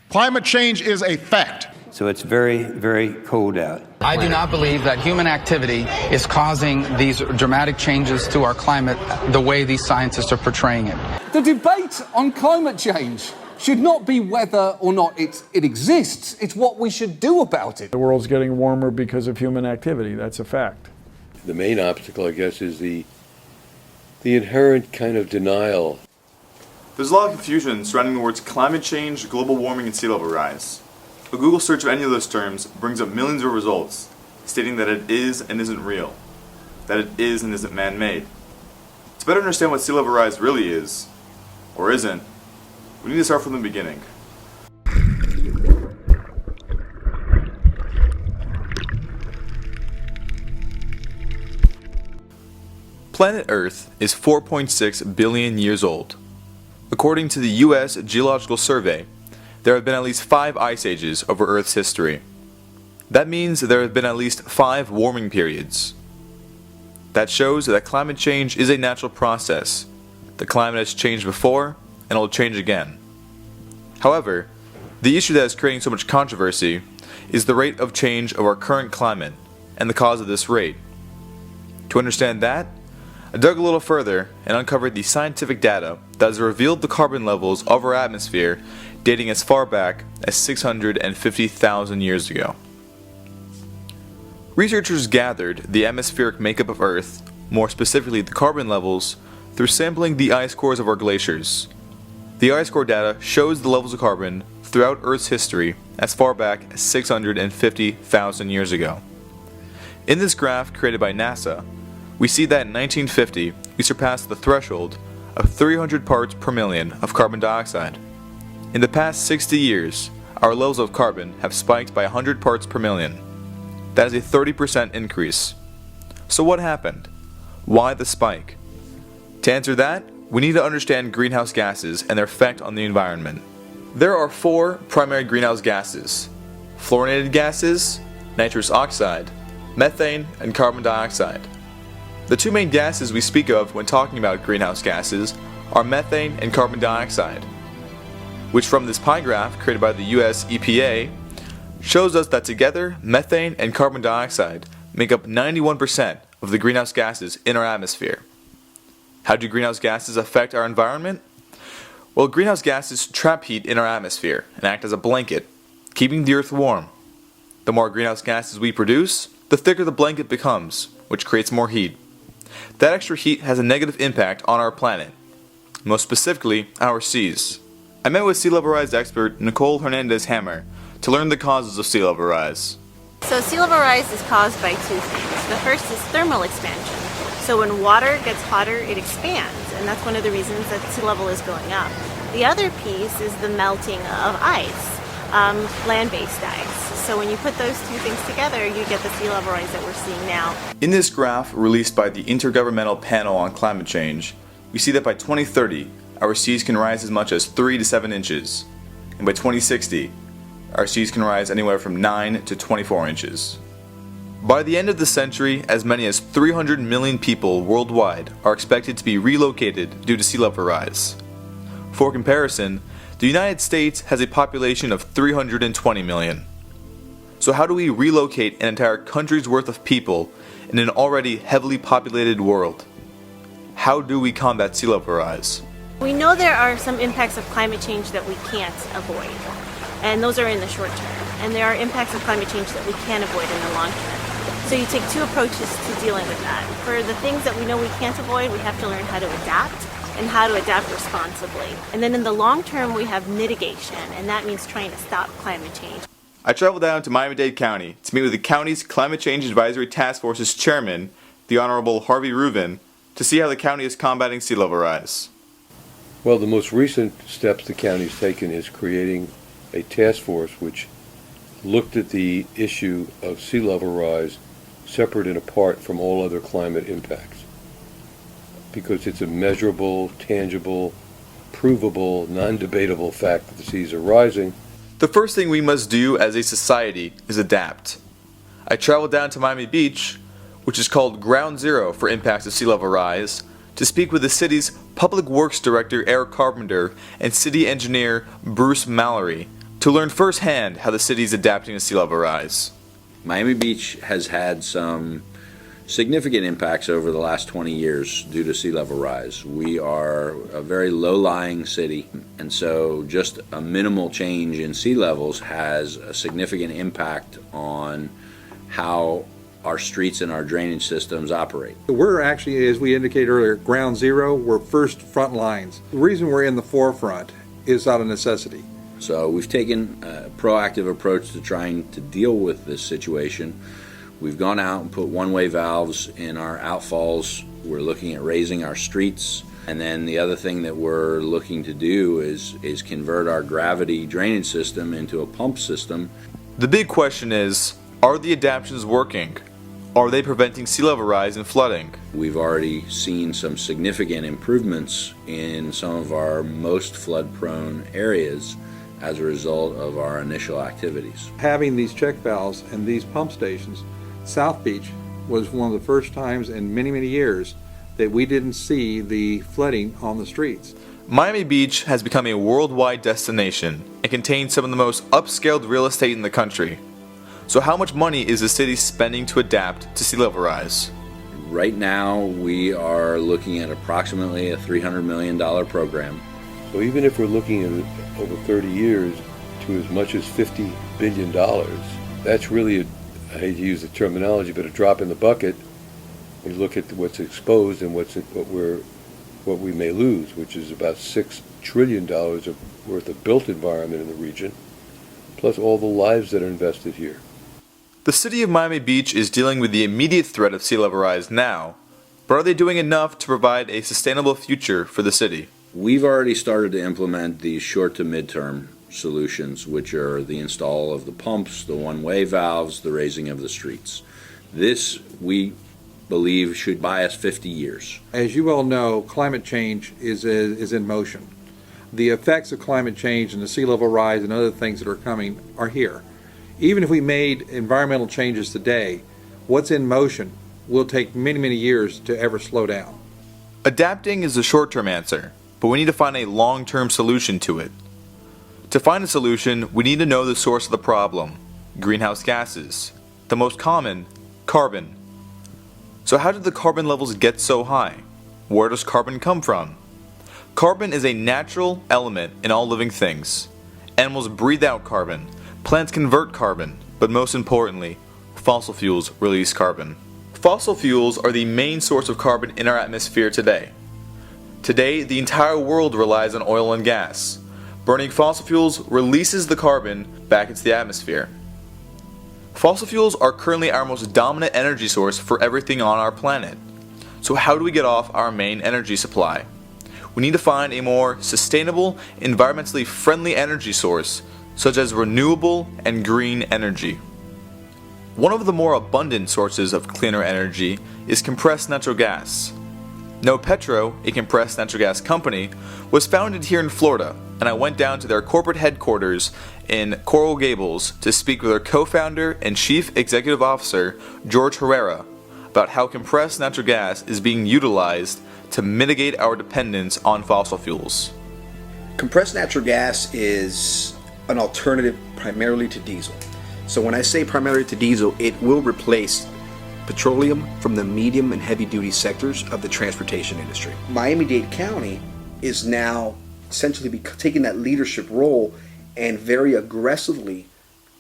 Climate change is a fact. So it's very, very cold out. I do not believe that human activity is causing these dramatic changes to our climate the way these scientists are portraying it. The debate on climate change should not be whether or not it exists. It's what we should do about it. The world's getting warmer because of human activity. That's a fact. The main obstacle, I guess, is the inherent kind of denial. There's a lot of confusion surrounding the words climate change, global warming, and sea level rise. A Google search of any of those terms brings up millions of results stating that it is and isn't real, that it is and isn't man-made. To better understand what sea level rise really is, or isn't, we need to start from the beginning. Planet Earth is 4.6 billion years old. According to the U.S. Geological Survey, there have been at least 5 ice ages over Earth's history. That means there have been at least 5 warming periods. That shows that climate change is a natural process. The climate has changed before, and it will change again. However, the issue that is creating so much controversy is the rate of change of our current climate, and the cause of this rate. To understand that, I dug a little further and uncovered the scientific data that has revealed the carbon levels of our atmosphere dating as far back as 650,000 years ago. Researchers gathered the atmospheric makeup of Earth, more specifically the carbon levels, through sampling the ice cores of our glaciers. The ice core data shows the levels of carbon throughout Earth's history as far back as 650,000 years ago. In this graph created by NASA, we see that in 1950 we surpassed the threshold of 300 parts per million of carbon dioxide. In the past 60 years, our levels of carbon have spiked by 100 parts per million. That is a 30% increase. So what happened? Why the spike? To answer that, we need to understand greenhouse gases and their effect on the environment. There are 4 primary greenhouse gases: fluorinated gases, nitrous oxide, methane, and carbon dioxide. The 2 main gases we speak of when talking about greenhouse gases are methane and carbon dioxide, which from this pie graph created by the US EPA shows us that together methane and carbon dioxide make up 91% of the greenhouse gases in our atmosphere. How do greenhouse gases affect our environment? Well, greenhouse gases trap heat in our atmosphere and act as a blanket, keeping the Earth warm. The more greenhouse gases we produce, the thicker the blanket becomes, which creates more heat. That extra heat has a negative impact on our planet, most specifically our seas. I met with sea level rise expert Nicole Hernandez-Hammer to learn the causes of sea level rise. So sea level rise is caused by 2 things. The first is thermal expansion. So when water gets hotter, it expands, and that's one of the reasons that sea level is going up. The other piece is the melting of ice, land-based ice. So when you put those 2 things together, you get the sea level rise that we're seeing now. In this graph released by the Intergovernmental Panel on Climate Change, we see that by 2030, our seas can rise as much as 3 to 7 inches, and by 2060, our seas can rise anywhere from 9 to 24 inches. By the end of the century, as many as 300 million people worldwide are expected to be relocated due to sea level rise. For comparison, the United States has a population of 320 million. So how do we relocate an entire country's worth of people in an already heavily populated world? How do we combat sea level rise? We know there are some impacts of climate change that we can't avoid, and those are in the short term. And there are impacts of climate change that we can avoid in the long term. So you take 2 approaches to dealing with that. For the things that we know we can't avoid, we have to learn how to adapt and how to adapt responsibly. And then in the long term, we have mitigation, and that means trying to stop climate change. I traveled down to Miami-Dade County to meet with the county's Climate Change Advisory Task Force's chairman, the Honorable Harvey Rubin, to see how the county is combating sea level rise. Well, the most recent steps the county's taken is creating a task force which looked at the issue of sea level rise separate and apart from all other climate impacts, because it's a measurable, tangible, provable, non-debatable fact that the seas are rising. The first thing we must do as a society is adapt. I traveled down to Miami Beach, which is called Ground Zero for impacts of sea level rise, to speak with the city's Public Works Director Eric Carpenter and City Engineer Bruce Mallory to learn firsthand how the city is adapting to sea level rise. Miami Beach has had some significant impacts over the last 20 years due to sea level rise. We are a very low-lying city, and so just a minimal change in sea levels has a significant impact on how our streets and our drainage systems operate. We're actually, as we indicated earlier, ground zero. We're first front lines. The reason we're in the forefront is out of necessity. So we've taken a proactive approach to trying to deal with this situation. We've gone out and put one-way valves in our outfalls. We're looking at raising our streets. And then the other thing that we're looking to do is convert our gravity drainage system into a pump system. The big question is, are the adaptations working? Are they preventing sea level rise and flooding? We've already seen some significant improvements in some of our most flood-prone areas as a result of our initial activities. Having these check valves and these pump stations, South Beach was one of the first times in many, many years that we didn't see the flooding on the streets. Miami Beach has become a worldwide destination and contains some of the most upscaled real estate in the country. So how much money is the city spending to adapt to sea level rise? Right now, we are looking at approximately a $300 million program. So even if we're looking at over 30 years to as much as $50 billion, that's really, I hate to use the terminology, but a drop in the bucket. We look at what's exposed and what we may lose, which is about $6 trillion worth of built environment in the region, plus all the lives that are invested here. The city of Miami Beach is dealing with the immediate threat of sea level rise now, but are they doing enough to provide a sustainable future for the city? We've already started to implement these short to midterm solutions, which are the install of the pumps, the one-way valves, the raising of the streets. This, we believe, should buy us 50 years. As you all know, climate change is in motion. The effects of climate change and the sea level rise and other things that are coming are here. Even if we made environmental changes today, what's in motion will take many, many years to ever slow down. Adapting is a short-term answer, but we need to find a long-term solution to it. To find a solution, we need to know the source of the problem, greenhouse gases. The most common, carbon. So how did the carbon levels get so high? Where does carbon come from? Carbon is a natural element in all living things. Animals breathe out carbon. Plants convert carbon, but most importantly, fossil fuels release carbon. Fossil fuels are the main source of carbon in our atmosphere today. Today, the entire world relies on oil and gas. Burning fossil fuels releases the carbon back into the atmosphere. Fossil fuels are currently our most dominant energy source for everything on our planet. So how do we get off our main energy supply? We need to find a more sustainable, environmentally friendly energy source, such as renewable and green energy. One of the more abundant sources of cleaner energy is compressed natural gas. NoPetro, a compressed natural gas company, was founded here in Florida, and I went down to their corporate headquarters in Coral Gables to speak with their co-founder and chief executive officer, George Herrera, about how compressed natural gas is being utilized to mitigate our dependence on fossil fuels. Compressed natural gas is an alternative primarily to diesel. So when I say primarily to diesel, it will replace petroleum from the medium and heavy duty sectors of the transportation industry. Miami-Dade County is now essentially taking that leadership role and very aggressively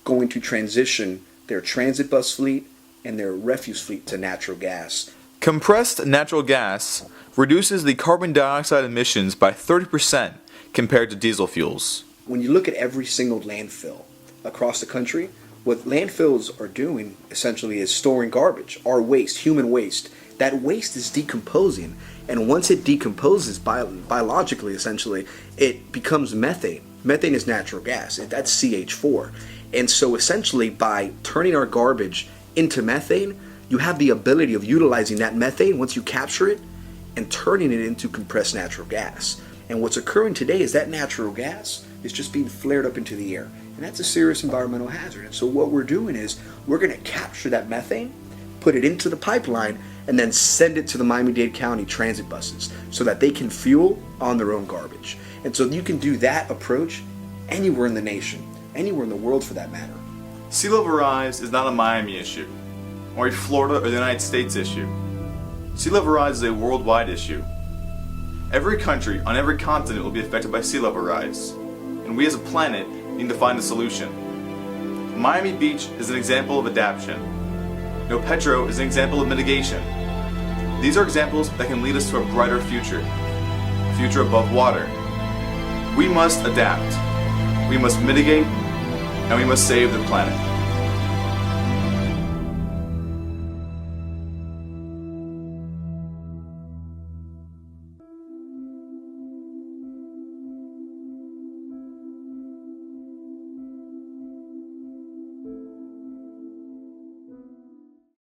going to transition their transit bus fleet and their refuse fleet to natural gas. Compressed natural gas reduces the carbon dioxide emissions by 30% compared to diesel fuels. When you look at every single landfill across the country, what landfills are doing essentially is storing garbage, our waste, human waste. That waste is decomposing, and once it decomposes biologically, essentially, it becomes methane. Methane is natural gas, that's CH4. And so essentially by turning our garbage into methane, you have the ability of utilizing that methane once you capture it and turning it into compressed natural gas. And what's occurring today is that natural gas is just being flared up into the air. And that's a serious environmental hazard. And so what we're doing is we're going to capture that methane, put it into the pipeline, and then send it to the Miami-Dade County transit buses so that they can fuel on their own garbage. And so you can do that approach anywhere in the nation. anywhere in the world for that matter. Sea level rise is not a Miami issue, or a Florida or the United States issue. Sea level rise is a worldwide issue. Every country on every continent will be affected by sea level rise, and we as a planet need to find a solution. Miami Beach is an example of adaptation. No Petro is an example of mitigation. These are examples that can lead us to a brighter future, a future above water. We must adapt, we must mitigate, and we must save the planet.